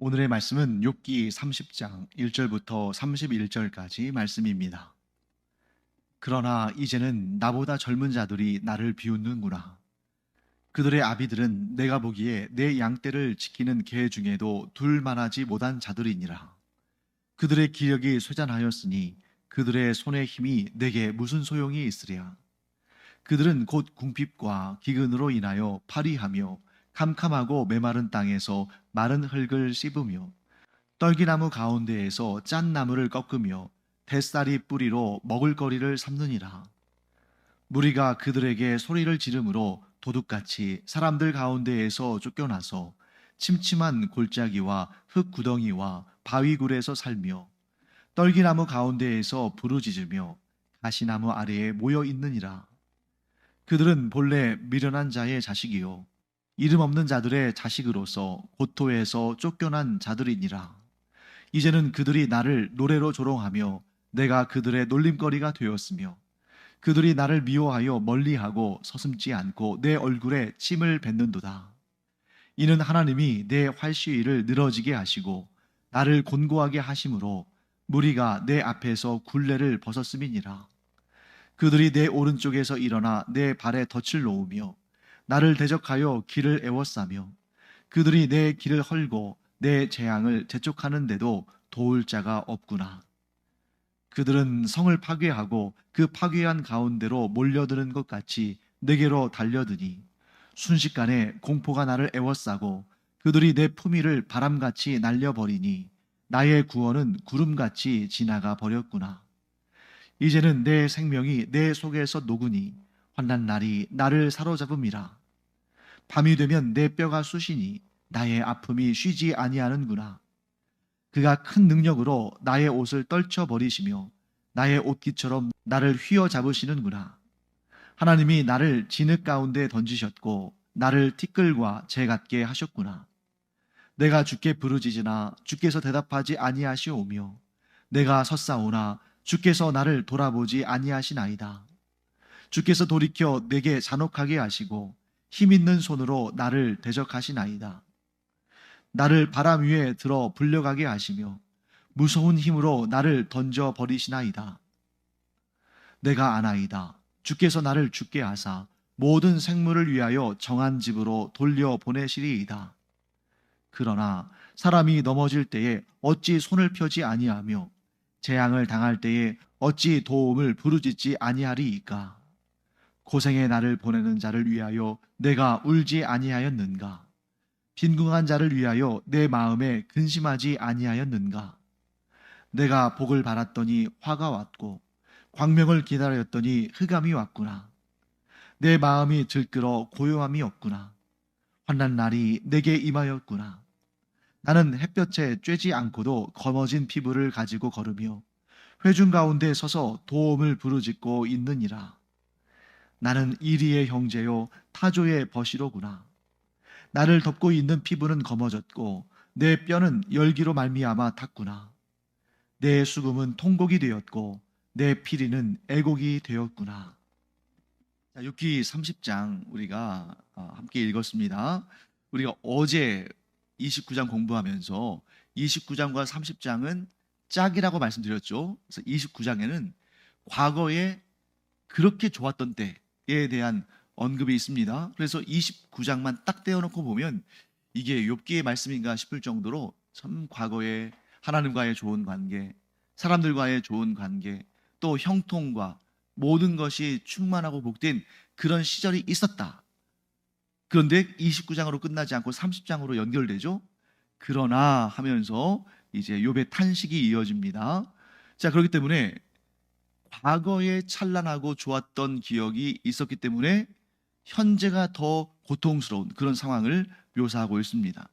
오늘의 말씀은 욥기 30장 1절부터 31절까지 말씀입니다. 그러나 이제는 나보다 젊은 자들이 나를 비웃는구나. 그들의 아비들은 내가 보기에 내 양떼를 지키는 개 중에도 둘만하지 못한 자들이니라. 그들의 기력이 쇠잔하였으니 그들의 손의 힘이 내게 무슨 소용이 있으랴. 그들은 곧 궁핍과 기근으로 인하여 파리하며 캄캄하고 메마른 땅에서 마른 흙을 씹으며 떨기나무 가운데에서 짠 나무를 꺾으며 뱃살이 뿌리로 먹을거리를 삼느니라. 무리가 그들에게 소리를 지르므로 도둑같이 사람들 가운데에서 쫓겨나서 침침한 골짜기와 흙구덩이와 바위굴에서 살며 떨기나무 가운데에서 부르짖으며 가시나무 아래에 모여 있느니라. 그들은 본래 미련한 자의 자식이요 이름 없는 자들의 자식으로서 고토에서 쫓겨난 자들이니라. 이제는 그들이 나를 노래로 조롱하며 내가 그들의 놀림거리가 되었으며 그들이 나를 미워하여 멀리하고 서슴지 않고 내 얼굴에 침을 뱉는도다. 이는 하나님이 내 활시위를 늘어지게 하시고 나를 곤고하게 하심으로 무리가 내 앞에서 굴레를 벗었음이니라. 그들이 내 오른쪽에서 일어나 내 발에 덫을 놓으며 나를 대적하여 길을 애워싸며 그들이 내 길을 헐고 내 재앙을 재촉하는데도 도울 자가 없구나. 그들은 성을 파괴하고 그 파괴한 가운데로 몰려드는 것 같이 내게로 달려드니 순식간에 공포가 나를 애워싸고 그들이 내 품위를 바람같이 날려버리니 나의 구원은 구름같이 지나가 버렸구나. 이제는 내 생명이 내 속에서 녹으니 환난 날이 나를 사로잡음이라. 밤이 되면 내 뼈가 쑤시니 나의 아픔이 쉬지 아니하는구나. 그가 큰 능력으로 나의 옷을 떨쳐버리시며 나의 옷깃처럼 나를 휘어잡으시는구나. 하나님이 나를 진흙 가운데 던지셨고 나를 티끌과 재 같게 하셨구나. 내가 주께 부르짖으나 주께서 대답하지 아니하시오며 내가 섰사오나 주께서 나를 돌아보지 아니하시나이다. 주께서 돌이켜 내게 잔혹하게 하시고 힘있는 손으로 나를 대적하시나이다. 나를 바람 위에 들어 불려가게 하시며 무서운 힘으로 나를 던져 버리시나이다. 내가 아나이다. 주께서 나를 죽게 하사 모든 생물을 위하여 정한 집으로 돌려 보내시리이다. 그러나 사람이 넘어질 때에 어찌 손을 펴지 아니하며 재앙을 당할 때에 어찌 도움을 부르짖지 아니하리이까. 고생의 나를 보내는 자를 위하여 내가 울지 아니하였는가. 빈궁한 자를 위하여 내 마음에 근심하지 아니하였는가. 내가 복을 바랐더니 화가 왔고 광명을 기다렸더니 흑암이 왔구나. 내 마음이 들끓어 고요함이 없구나. 환난 날이 내게 임하였구나. 나는 햇볕에 쬐지 않고도 검어진 피부를 가지고 걸으며 회중 가운데 서서 도움을 부르짖고 있느니라. 나는 이리의 형제요 타조의 버시로구나. 나를 덮고 있는 피부는 검어졌고 내 뼈는 열기로 말미암아 탔구나. 내 수금은 통곡이 되었고 내 피리는 애곡이 되었구나. 자, 욥기 30장 우리가 함께 읽었습니다. 우리가 어제 29장 공부하면서 29장과 30장은 짝이라고 말씀드렸죠. 그래서 29장에는 과거에 그렇게 좋았던 때에 대한 언급이 있습니다. 그래서 29장만 딱 떼어놓고 보면 이게 욥기의 말씀인가 싶을 정도로 참 과거에 하나님과의 좋은 관계, 사람들과의 좋은 관계, 또 형통과 모든 것이 충만하고 복된 그런 시절이 있었다. 그런데 29장으로 끝나지 않고 30장으로 연결되죠. 그러나 하면서 이제 욥의 탄식이 이어집니다. 자, 그렇기 때문에 과거에 찬란하고 좋았던 기억이 있었기 때문에 현재가 더 고통스러운 그런 상황을 묘사하고 있습니다.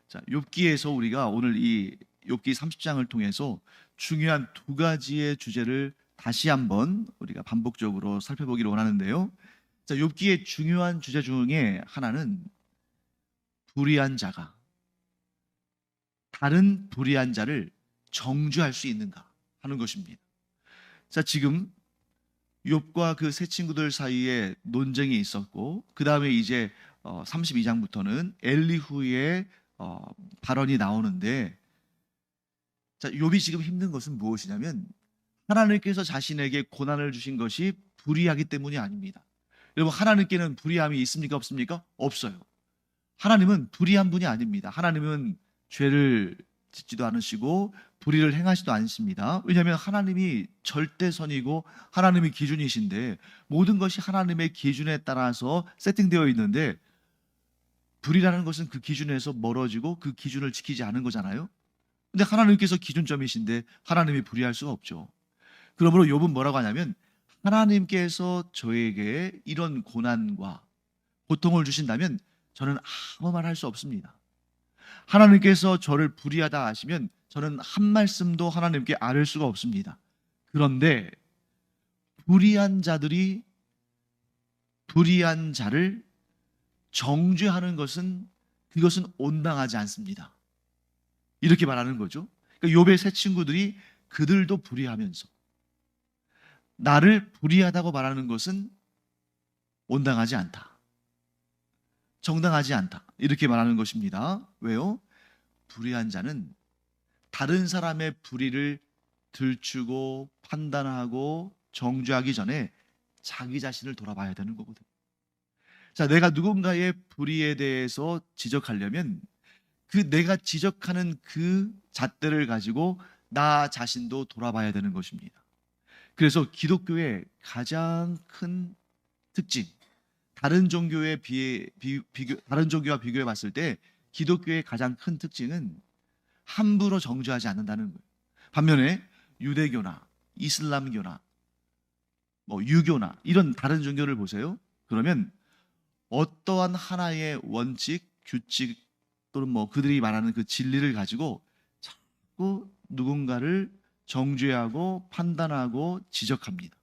자, 욥기에서 우리가 오늘 이 욥기 30장을 통해서 중요한 두 가지의 주제를 다시 한번 우리가 반복적으로 살펴보기를 원하는데요. 자, 욥기의 중요한 주제 중에 하나는 불의한 자가 다른 불의한 자를 정죄할 수 있는가 하는 것입니다. 자, 지금 욥과 그 세 친구들 사이에 논쟁이 있었고 그 다음에 이제 32장부터는 엘리후의 발언이 나오는데, 자, 욥이 지금 힘든 것은 무엇이냐면 하나님께서 자신에게 고난을 주신 것이 불의하기 때문이 아닙니다. 여러분, 하나님께는 불의함이 있습니까, 없습니까? 없어요. 하나님은 불의한 분이 아닙니다. 하나님은 죄를 짓지도 않으시고 불의를 행하지도 않습니다. 왜냐하면 하나님이 절대선이고 하나님이 기준이신데, 모든 것이 하나님의 기준에 따라서 세팅되어 있는데, 불의라는 것은 그 기준에서 멀어지고 그 기준을 지키지 않은 거잖아요. 근데 하나님께서 기준점이신데 하나님이 불의할 수가 없죠. 그러므로 욥은 뭐라고 하냐면, 하나님께서 저에게 이런 고난과 고통을 주신다면 저는 아무 말 할 수 없습니다. 하나님께서 저를 불의하다 하시면 저는 한 말씀도 하나님께 아뢰 수가 없습니다. 그런데 불의한 자들이 불의한 자를 정죄하는 것은, 그것은 온당하지 않습니다. 이렇게 말하는 거죠. 그러니까 욥의 세 친구들이 그들도 불의하면서 나를 불의하다고 말하는 것은 온당하지 않다, 정당하지 않다, 이렇게 말하는 것입니다. 왜요? 불의한 자는 다른 사람의 불의를 들추고 판단하고 정죄하기 전에 자기 자신을 돌아봐야 되는 거거든요. 자, 내가 누군가의 불의에 대해서 지적하려면 그 내가 지적하는 그 잣대를 가지고 나 자신도 돌아봐야 되는 것입니다. 그래서 기독교의 가장 큰 특징, 다른 종교와 비교해 봤을 때 기독교의 가장 큰 특징은 함부로 정죄하지 않는다는 거예요. 반면에 유대교나 이슬람교나 유교나 이런 다른 종교를 보세요. 그러면 어떠한 하나의 원칙, 규칙 또는 그들이 말하는 그 진리를 가지고 자꾸 누군가를 정죄하고 판단하고 지적합니다.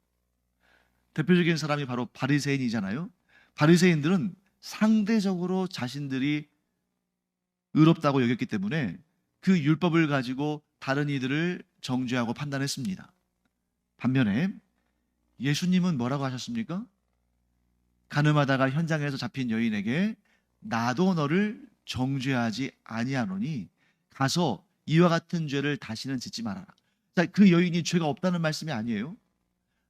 대표적인 사람이 바로 바리새인이잖아요. 바리새인들은 상대적으로 자신들이 의롭다고 여겼기 때문에 그 율법을 가지고 다른 이들을 정죄하고 판단했습니다. 반면에 예수님은 뭐라고 하셨습니까? 가늠하다가 현장에서 잡힌 여인에게 나도 너를 정죄하지 아니하노니 가서 이와 같은 죄를 다시는 짓지 말아라. 자, 그 여인이 죄가 없다는 말씀이 아니에요.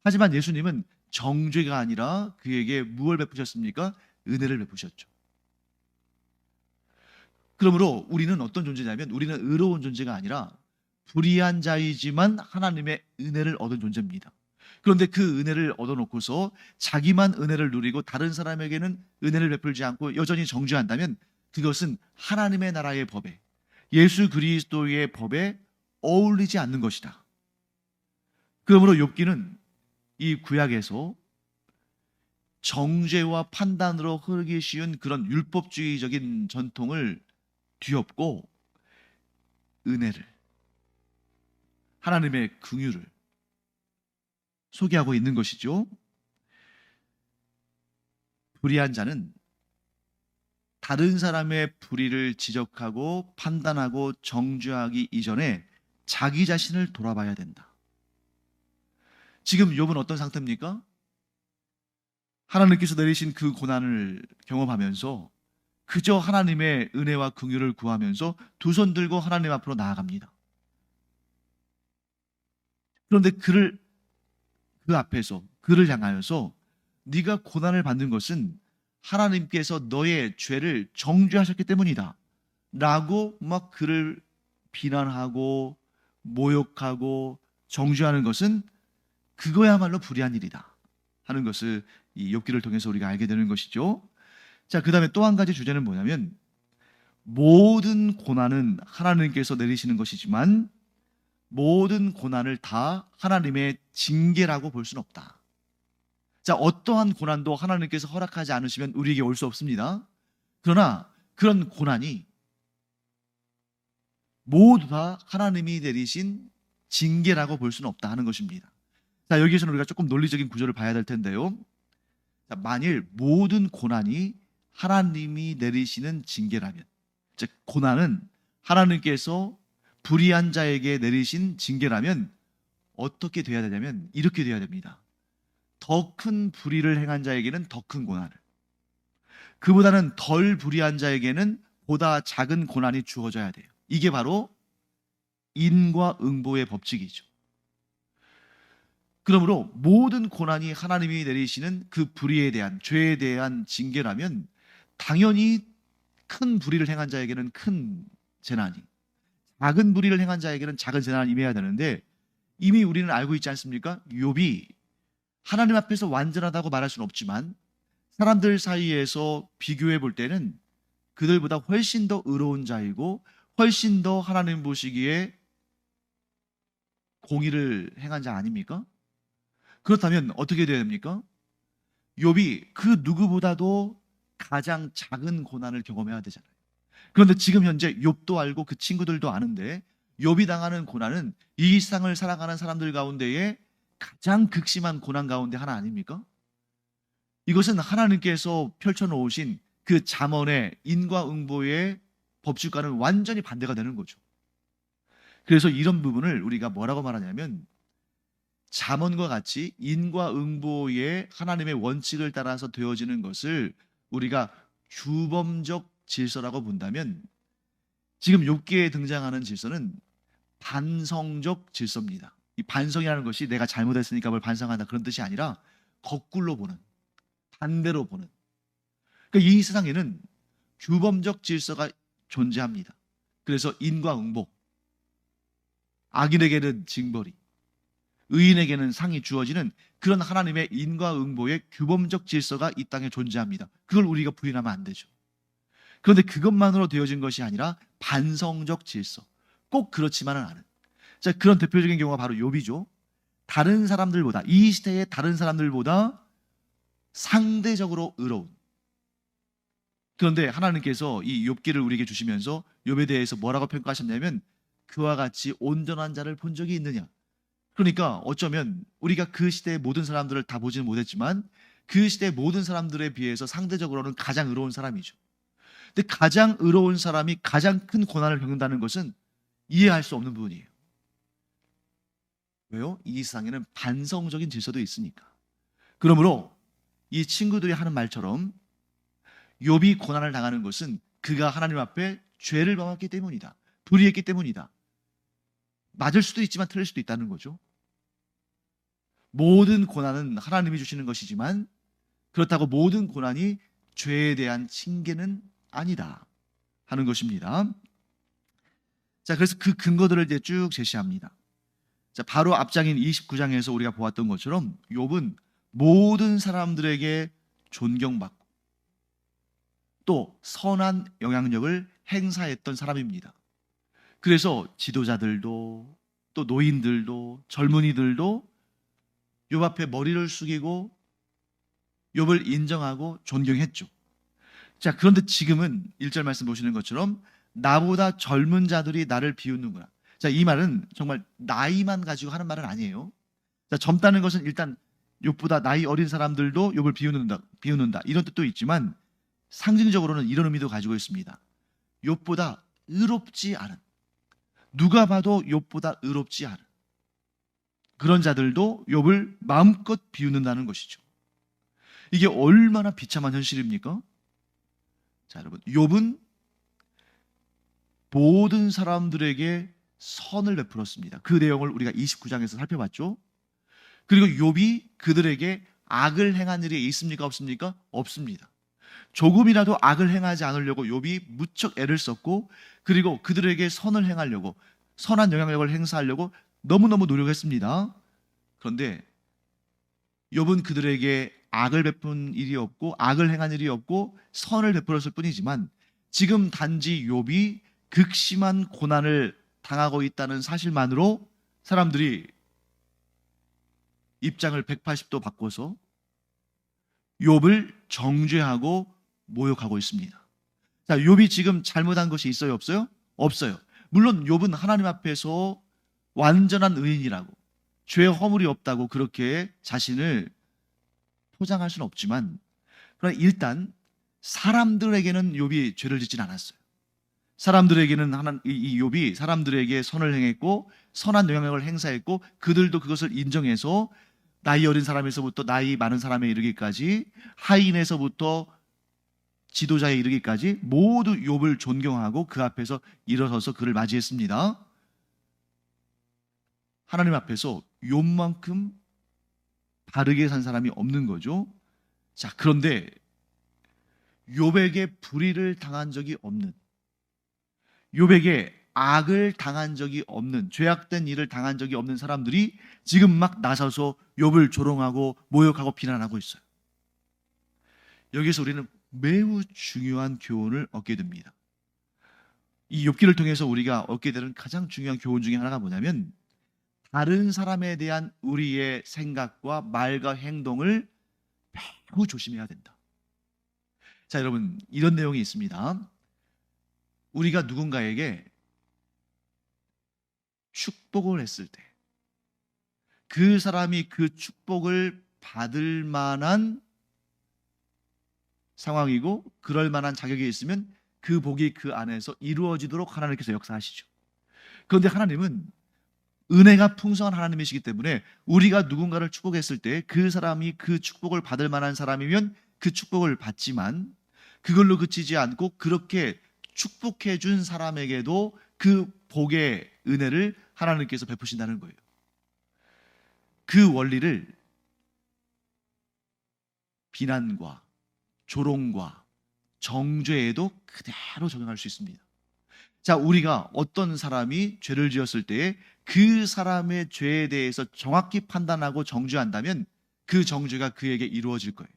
하지만 예수님은 정죄가 아니라 그에게 무엇을 베푸셨습니까? 은혜를 베푸셨죠. 그러므로 우리는 어떤 존재냐면, 우리는 의로운 존재가 아니라 불의한 자이지만 하나님의 은혜를 얻은 존재입니다. 그런데 그 은혜를 얻어놓고서 자기만 은혜를 누리고 다른 사람에게는 은혜를 베풀지 않고 여전히 정죄한다면 그것은 하나님의 나라의 법에, 예수 그리스도의 법에 어울리지 않는 것이다. 그러므로 욥기는 이 구약에서 정죄와 판단으로 흐르기 쉬운 그런 율법주의적인 전통을 뒤엎고 은혜를, 하나님의 긍휼을 소개하고 있는 것이죠. 불의한 자는 다른 사람의 불의를 지적하고 판단하고 정죄하기 이전에 자기 자신을 돌아봐야 된다. 지금 욥은 어떤 상태입니까? 하나님께서 내리신 그 고난을 경험하면서 그저 하나님의 은혜와 긍휼을 구하면서 두 손 들고 하나님 앞으로 나아갑니다. 그런데 그 앞에서 그를 향하여서 네가 고난을 받는 것은 하나님께서 너의 죄를 정죄하셨기 때문이다 라고 막 그를 비난하고 모욕하고 정죄하는 것은 그거야말로 불의한 일이다 하는 것을 이 욥기를 통해서 우리가 알게 되는 것이죠. 자, 그 다음에 또 한 가지 주제는 뭐냐면, 모든 고난은 하나님께서 내리시는 것이지만 모든 고난을 다 하나님의 징계라고 볼 수는 없다. 자, 어떠한 고난도 하나님께서 허락하지 않으시면 우리에게 올 수 없습니다. 그러나 그런 고난이 모두 다 하나님이 내리신 징계라고 볼 수는 없다 하는 것입니다. 자, 여기에서는 우리가 조금 논리적인 구조를 봐야 될 텐데요. 자, 만일 모든 고난이 하나님이 내리시는 징계라면, 즉 고난은 하나님께서 불의한 자에게 내리신 징계라면 어떻게 돼야 되냐면 이렇게 돼야 됩니다. 더 큰 불의를 행한 자에게는 더 큰 고난을, 그보다는 덜 불의한 자에게는 보다 작은 고난이 주어져야 돼요. 이게 바로 인과응보의 법칙이죠. 그러므로 모든 고난이 하나님이 내리시는 그 불의에 대한, 죄에 대한 징계라면 당연히 큰 불의를 행한 자에게는 큰 재난이, 작은 불의를 행한 자에게는 작은 재난이 임해야 되는데, 이미 우리는 알고 있지 않습니까? 욥이 하나님 앞에서 완전하다고 말할 수는 없지만 사람들 사이에서 비교해 볼 때는 그들보다 훨씬 더 의로운 자이고 훨씬 더 하나님 보시기에 공의를 행한 자 아닙니까? 그렇다면 어떻게 돼야 됩니까? 욥이 그 누구보다도 가장 작은 고난을 경험해야 되잖아요. 그런데 지금 현재 욥도 알고 그 친구들도 아는데 욥이 당하는 고난은 이 세상을 살아가는 사람들 가운데에 가장 극심한 고난 가운데 하나 아닙니까? 이것은 하나님께서 펼쳐놓으신 그 잠언의 인과응보의 법칙과는 완전히 반대가 되는 거죠. 그래서 이런 부분을 우리가 뭐라고 말하냐면 잠언과 같이 인과응보의 하나님의 원칙을 따라서 되어지는 것을 우리가 규범적 질서라고 본다면 지금 욥기에 등장하는 질서는 반성적 질서입니다. 이 반성이라는 것이 내가 잘못했으니까 뭘 반성한다 그런 뜻이 아니라 거꾸로 보는, 반대로 보는. 그러니까 이 세상에는 규범적 질서가 존재합니다. 그래서 인과응보, 악인에게는 징벌이, 의인에게는 상이 주어지는 그런 하나님의 인과응보의 규범적 질서가 이 땅에 존재합니다. 그걸 우리가 부인하면 안 되죠. 그런데 그것만으로 되어진 것이 아니라 반성적 질서, 꼭 그렇지만은 않은. 자, 그런 대표적인 경우가 바로 욥이죠. 다른 사람들보다, 이 시대의 다른 사람들보다 상대적으로 의로운. 그런데 하나님께서 이 욥기를 우리에게 주시면서 욥에 대해서 뭐라고 평가하셨냐면 그와 같이 온전한 자를 본 적이 있느냐. 그러니까 어쩌면 우리가 그 시대의 모든 사람들을 다 보지는 못했지만 그 시대의 모든 사람들에 비해서 상대적으로는 가장 의로운 사람이죠. 근데 가장 의로운 사람이 가장 큰 고난을 겪는다는 것은 이해할 수 없는 부분이에요. 왜요? 이 세상에는 반성적인 질서도 있으니까. 그러므로 이 친구들이 하는 말처럼 욥이 고난을 당하는 것은 그가 하나님 앞에 죄를 범했기 때문이다. 불의했기 때문이다. 맞을 수도 있지만 틀릴 수도 있다는 거죠. 모든 고난은 하나님이 주시는 것이지만 그렇다고 모든 고난이 죄에 대한 징계는 아니다 하는 것입니다. 자, 그래서 그 근거들을 이제 쭉 제시합니다. 자, 바로 앞장인 29장에서 우리가 보았던 것처럼 욥은 모든 사람들에게 존경받고 또 선한 영향력을 행사했던 사람입니다. 그래서 지도자들도 또 노인들도 젊은이들도 욥 앞에 머리를 숙이고 욥을 인정하고 존경했죠. 자, 그런데 지금은 1절 말씀 보시는 것처럼 나보다 젊은 자들이 나를 비웃는구나. 자, 이 말은 정말 나이만 가지고 하는 말은 아니에요. 자, 젊다는 것은 일단 욥보다 나이 어린 사람들도 욥을 비웃는다 이런 뜻도 있지만 상징적으로는 이런 의미도 가지고 있습니다. 욥보다 의롭지 않은, 누가 봐도 욥보다 의롭지 않은 그런 자들도 욥을 마음껏 비웃는다는 것이죠. 이게 얼마나 비참한 현실입니까? 자, 여러분, 욥은 모든 사람들에게 선을 베풀었습니다. 그 내용을 우리가 29장에서 살펴봤죠. 그리고 욥이 그들에게 악을 행한 일이 있습니까? 없습니까? 없습니다. 조금이라도 악을 행하지 않으려고 욥이 무척 애를 썼고 그리고 그들에게 선을 행하려고 선한 영향력을 행사하려고 너무너무 노력했습니다. 그런데 욥은 그들에게 악을 베푼 일이 없고 악을 행한 일이 없고 선을 베풀었을 뿐이지만 지금 단지 욥이 극심한 고난을 당하고 있다는 사실만으로 사람들이 입장을 180도 바꿔서 욥을 정죄하고 모욕하고 있습니다. 자, 욥이 지금 잘못한 것이 있어요, 없어요? 없어요. 물론 욥은 하나님 앞에서 완전한 의인이라고 죄 허물이 없다고 그렇게 자신을 포장할 수는 없지만 그러나 일단 사람들에게는 욥이 죄를 짓진 않았어요. 사람들에게는 이 욥이 사람들에게 선을 행했고 선한 영향력을 행사했고 그들도 그것을 인정해서 나이 어린 사람에서부터 나이 많은 사람에 이르기까지 하인에서부터 지도자에 이르기까지 모두 욥을 존경하고 그 앞에서 일어서서 그를 맞이했습니다. 하나님 앞에서 욥만큼 바르게 산 사람이 없는 거죠. 자, 그런데 욥에게 불의를 당한 적이 없는, 욥에게 악을 당한 적이 없는, 죄악된 일을 당한 적이 없는 사람들이 지금 막 나서서 욥을 조롱하고 모욕하고 비난하고 있어요. 여기서 우리는 매우 중요한 교훈을 얻게 됩니다. 이 욥기를 통해서 우리가 얻게 되는 가장 중요한 교훈 중에 하나가 뭐냐면, 다른 사람에 대한 우리의 생각과 말과 행동을 매우 조심해야 된다. 자, 여러분, 이런 내용이 있습니다. 우리가 누군가에게 축복을 했을 때 그 사람이 그 축복을 받을 만한 상황이고 그럴 만한 자격이 있으면 그 복이 그 안에서 이루어지도록 하나님께서 역사하시죠. 그런데 하나님은 은혜가 풍성한 하나님이시기 때문에 우리가 누군가를 축복했을 때 그 사람이 그 축복을 받을 만한 사람이면 그 축복을 받지만, 그걸로 그치지 않고 그렇게 축복해 준 사람에게도 그 복의 은혜를 하나님께서 베푸신다는 거예요. 그 원리를 비난과 조롱과 정죄에도 그대로 적용할 수 있습니다. 자, 우리가 어떤 사람이 죄를 지었을 때에 그 사람의 죄에 대해서 정확히 판단하고 정죄한다면 그 정죄가 그에게 이루어질 거예요.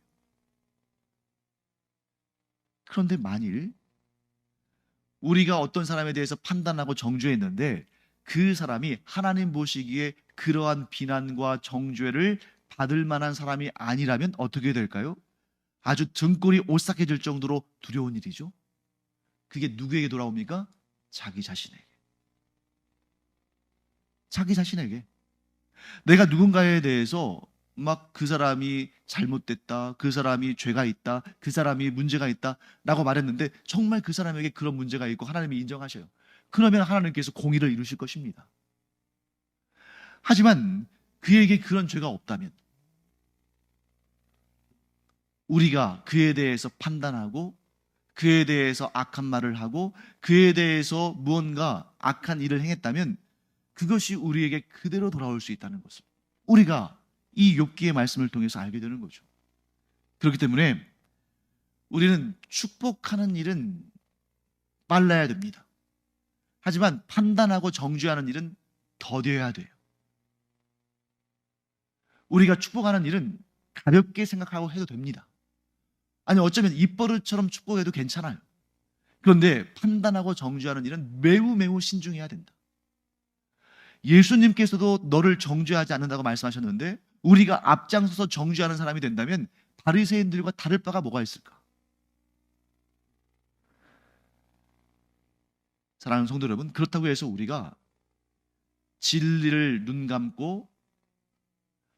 그런데 만일 우리가 어떤 사람에 대해서 판단하고 정죄했는데 그 사람이 하나님 보시기에 그러한 비난과 정죄를 받을 만한 사람이 아니라면 어떻게 될까요? 아주 등골이 오싹해질 정도로 두려운 일이죠. 그게 누구에게 돌아옵니까? 자기 자신에게. 자기 자신에게. 내가 누군가에 대해서 막 그 사람이 잘못됐다, 그 사람이 죄가 있다, 그 사람이 문제가 있다 라고 말했는데 정말 그 사람에게 그런 문제가 있고 하나님이 인정하셔요. 그러면 하나님께서 공의를 이루실 것입니다. 하지만 그에게 그런 죄가 없다면 우리가 그에 대해서 판단하고 그에 대해서 악한 말을 하고 그에 대해서 무언가 악한 일을 행했다면 그것이 우리에게 그대로 돌아올 수 있다는 것을 우리가 이 욥기의 말씀을 통해서 알게 되는 거죠. 그렇기 때문에 우리는 축복하는 일은 빨라야 됩니다. 하지만 판단하고 정죄하는 일은 더뎌야 돼요. 우리가 축복하는 일은 가볍게 생각하고 해도 됩니다. 아니, 어쩌면 입버릇처럼 축복해도 괜찮아요. 그런데 판단하고 정죄하는 일은 매우 신중해야 된다. 예수님께서도 너를 정죄하지 않는다고 말씀하셨는데 우리가 앞장서서 정죄하는 사람이 된다면 바리새인들과 다를 바가 뭐가 있을까? 사랑하는 성도 여러분, 그렇다고 해서 우리가 진리를 눈 감고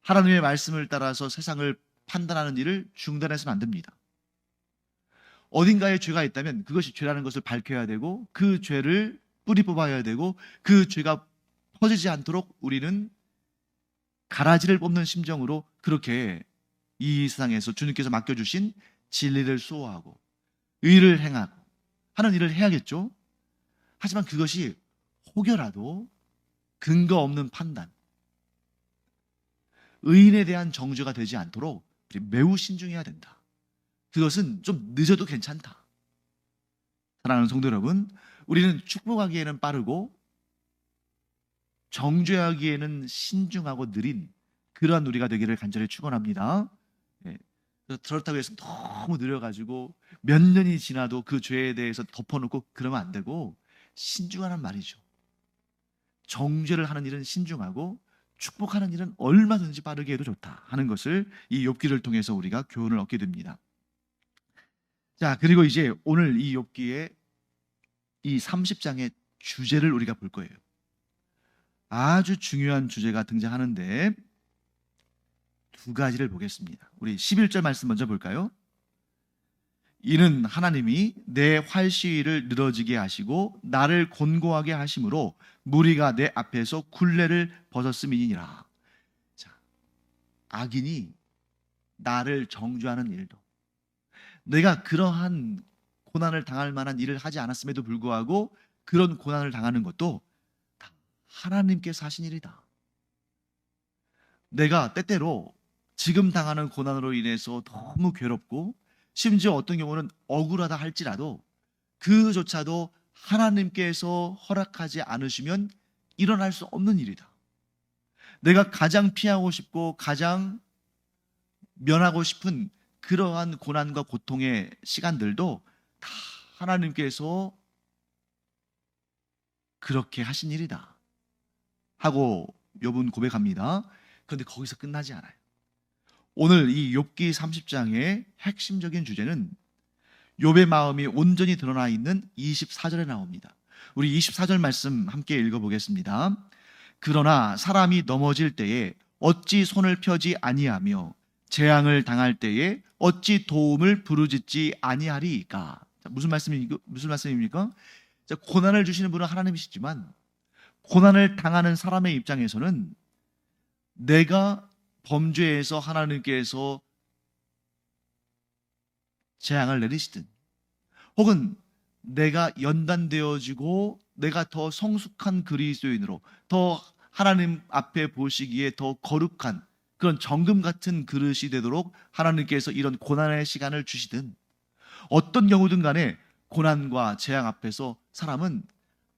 하나님의 말씀을 따라서 세상을 판단하는 일을 중단해서는 안 됩니다. 어딘가에 죄가 있다면 그것이 죄라는 것을 밝혀야 되고 그 죄를 뿌리 뽑아야 되고 그 죄가 퍼지지 않도록 우리는 가라지를 뽑는 심정으로 그렇게 이 세상에서 주님께서 맡겨주신 진리를 수호하고 의를 행하고 하는 일을 해야겠죠. 하지만 그것이 혹여라도 근거 없는 판단, 의인에 대한 정죄가 되지 않도록 우리 매우 신중해야 된다. 그것은 좀 늦어도 괜찮다. 사랑하는 성도 여러분, 우리는 축복하기에는 빠르고 정죄하기에는 신중하고 느린 그러한 우리가 되기를 간절히 축원합니다. 예. 그렇다고 해서 너무 느려가지고 몇 년이 지나도 그 죄에 대해서 덮어놓고 그러면 안 되고 신중하란 말이죠. 정죄를 하는 일은 신중하고 축복하는 일은 얼마든지 빠르게 해도 좋다 하는 것을 이 욥기를 통해서 우리가 교훈을 얻게 됩니다. 자, 그리고 이제 오늘 이 욥기의 이 30장의 주제를 우리가 볼 거예요. 아주 중요한 주제가 등장하는데 두 가지를 보겠습니다. 우리 11절 말씀 먼저 볼까요? 이는 하나님이 내 활시위를 늘어지게 하시고 나를 곤고하게 하심으로 무리가 내 앞에서 굴레를 벗었음이니라. 자, 악인이 나를 정죄하는 일도, 내가 그러한 고난을 당할 만한 일을 하지 않았음에도 불구하고 그런 고난을 당하는 것도 다 하나님께서 하신 일이다. 내가 때때로 지금 당하는 고난으로 인해서 너무 괴롭고 심지어 어떤 경우는 억울하다 할지라도 그조차도 하나님께서 허락하지 않으시면 일어날 수 없는 일이다. 내가 가장 피하고 싶고 가장 면하고 싶은 그러한 고난과 고통의 시간들도 다 하나님께서 그렇게 하신 일이다 하고 욥은 고백합니다. 그런데 거기서 끝나지 않아요. 오늘 이 욥기 30장의 핵심적인 주제는 욥의 마음이 온전히 드러나 있는 24절에 나옵니다. 우리 24절 말씀 함께 읽어보겠습니다. 그러나 사람이 넘어질 때에 어찌 손을 펴지 아니하며 재앙을 당할 때에 어찌 도움을 부르짖지 아니하리이까. 무슨 말씀입니까? 자, 고난을 주시는 분은 하나님이시지만 고난을 당하는 사람의 입장에서는 내가 범죄해서 하나님께서 재앙을 내리시든 혹은 내가 연단되어지고 내가 더 성숙한 그리스도인으로 더 하나님 앞에 보시기에 더 거룩한 그런 정금 같은 그릇이 되도록 하나님께서 이런 고난의 시간을 주시든 어떤 경우든 간에 고난과 재앙 앞에서 사람은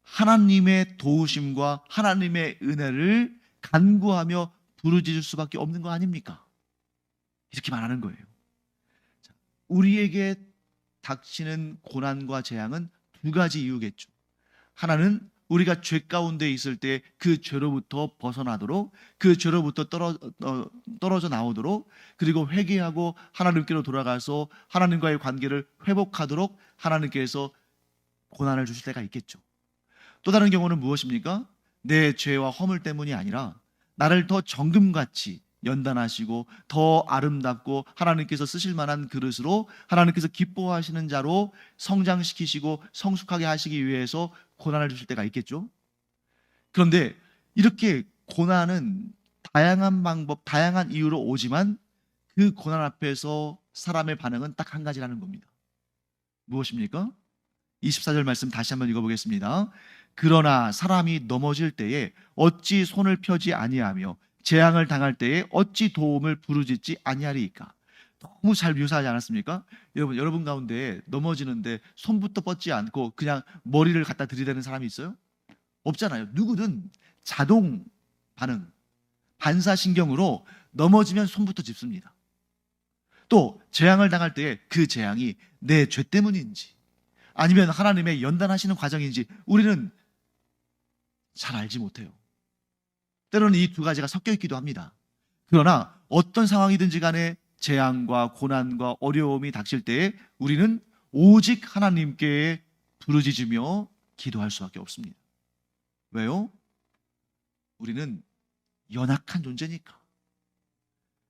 하나님의 도우심과 하나님의 은혜를 간구하며 부르짖을 수밖에 없는 거 아닙니까? 이렇게 말하는 거예요. 우리에게 닥치는 고난과 재앙은 두 가지 이유겠죠. 하나는 우리가 죄 가운데 있을 때 그 죄로부터 벗어나도록, 그 죄로부터 떨어져 나오도록, 그리고 회개하고 하나님께로 돌아가서 하나님과의 관계를 회복하도록 하나님께서 고난을 주실 때가 있겠죠. 또 다른 경우는 무엇입니까? 내 죄와 허물 때문이 아니라 나를 더 정금같이 연단하시고 더 아름답고 하나님께서 쓰실 만한 그릇으로 하나님께서 기뻐하시는 자로 성장시키시고 성숙하게 하시기 위해서 고난을 주실 때가 있겠죠. 그런데 이렇게 고난은 다양한 방법, 다양한 이유로 오지만 그 고난 앞에서 사람의 반응은 딱 한 가지라는 겁니다. 무엇입니까? 24절 말씀 다시 한번 읽어보겠습니다. 그러나 사람이 넘어질 때에 어찌 손을 펴지 아니하며 재앙을 당할 때에 어찌 도움을 부르짖지 아니하리이까. 너무 잘 묘사하지 않았습니까? 여러분 가운데 넘어지는데 손부터 뻗지 않고 그냥 머리를 갖다 들이대는 사람이 있어요? 없잖아요. 누구든 자동 반응, 반사신경으로 넘어지면 손부터 짚습니다. 또 재앙을 당할 때에 그 재앙이 내 죄 때문인지 아니면 하나님의 연단하시는 과정인지 우리는 잘 알지 못해요. 때로는 이 두 가지가 섞여 있기도 합니다. 그러나 어떤 상황이든지 간에 재앙과 고난과 어려움이 닥칠 때에 우리는 오직 하나님께 부르짖으며 기도할 수밖에 없습니다. 왜요? 우리는 연약한 존재니까.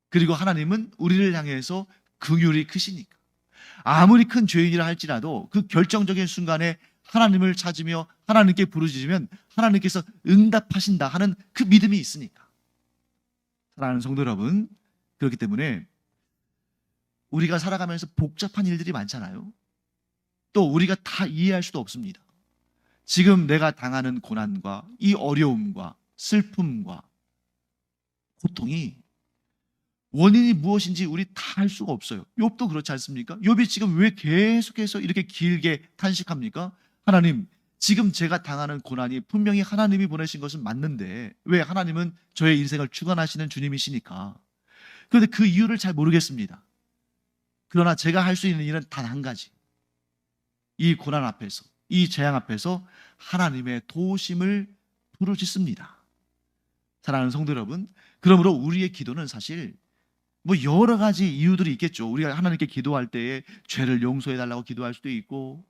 그리고 하나님은 우리를 향해서 긍휼이 크시니까. 아무리 큰 죄인이라 할지라도 그 결정적인 순간에 하나님을 찾으며 하나님께 부르짖으면 하나님께서 응답하신다 하는 그 믿음이 있으니까. 사랑하는 성도 여러분, 그렇기 때문에 우리가 살아가면서 복잡한 일들이 많잖아요. 또 우리가 다 이해할 수도 없습니다. 지금 내가 당하는 고난과 이 어려움과 슬픔과 고통이 원인이 무엇인지 우리 다 알 수가 없어요. 욥도 그렇지 않습니까? 욥이 지금 왜 계속해서 이렇게 길게 탄식합니까? 하나님, 지금 제가 당하는 고난이 분명히 하나님이 보내신 것은 맞는데 왜 하나님은 저의 인생을 주관하시는 주님이시니까. 그런데 그 이유를 잘 모르겠습니다. 그러나 제가 할 수 있는 일은 단 한 가지. 이 고난 앞에서, 이 재앙 앞에서 하나님의 도우심을 부르짖습니다. 사랑하는 성도 여러분, 그러므로 우리의 기도는 사실 여러 가지 이유들이 있겠죠. 우리가 하나님께 기도할 때에 죄를 용서해 달라고 기도할 수도 있고,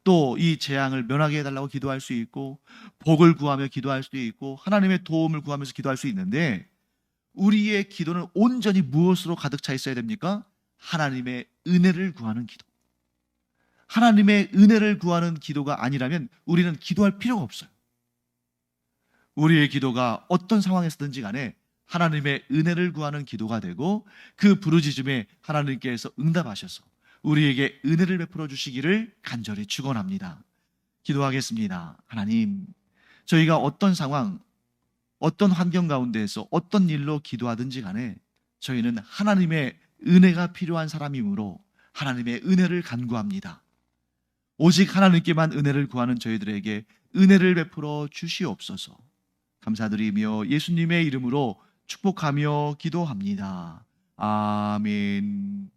또 이 재앙을 면하게 해달라고 기도할 수 있고, 복을 구하며 기도할 수도 있고, 하나님의 도움을 구하면서 기도할 수 있는데, 우리의 기도는 온전히 무엇으로 가득 차 있어야 됩니까? 하나님의 은혜를 구하는 기도. 하나님의 은혜를 구하는 기도가 아니라면 우리는 기도할 필요가 없어요. 우리의 기도가 어떤 상황에서든지 간에 하나님의 은혜를 구하는 기도가 되고 그 부르짖음에 하나님께서 응답하셔서 우리에게 은혜를 베풀어 주시기를 간절히 축원합니다. 기도하겠습니다. 하나님, 저희가 어떤 상황, 어떤 환경 가운데에서 어떤 일로 기도하든지 간에 저희는 하나님의 은혜가 필요한 사람이므로 하나님의 은혜를 간구합니다. 오직 하나님께만 은혜를 구하는 저희들에게 은혜를 베풀어 주시옵소서. 감사드리며 예수님의 이름으로 축복하며 기도합니다. 아멘.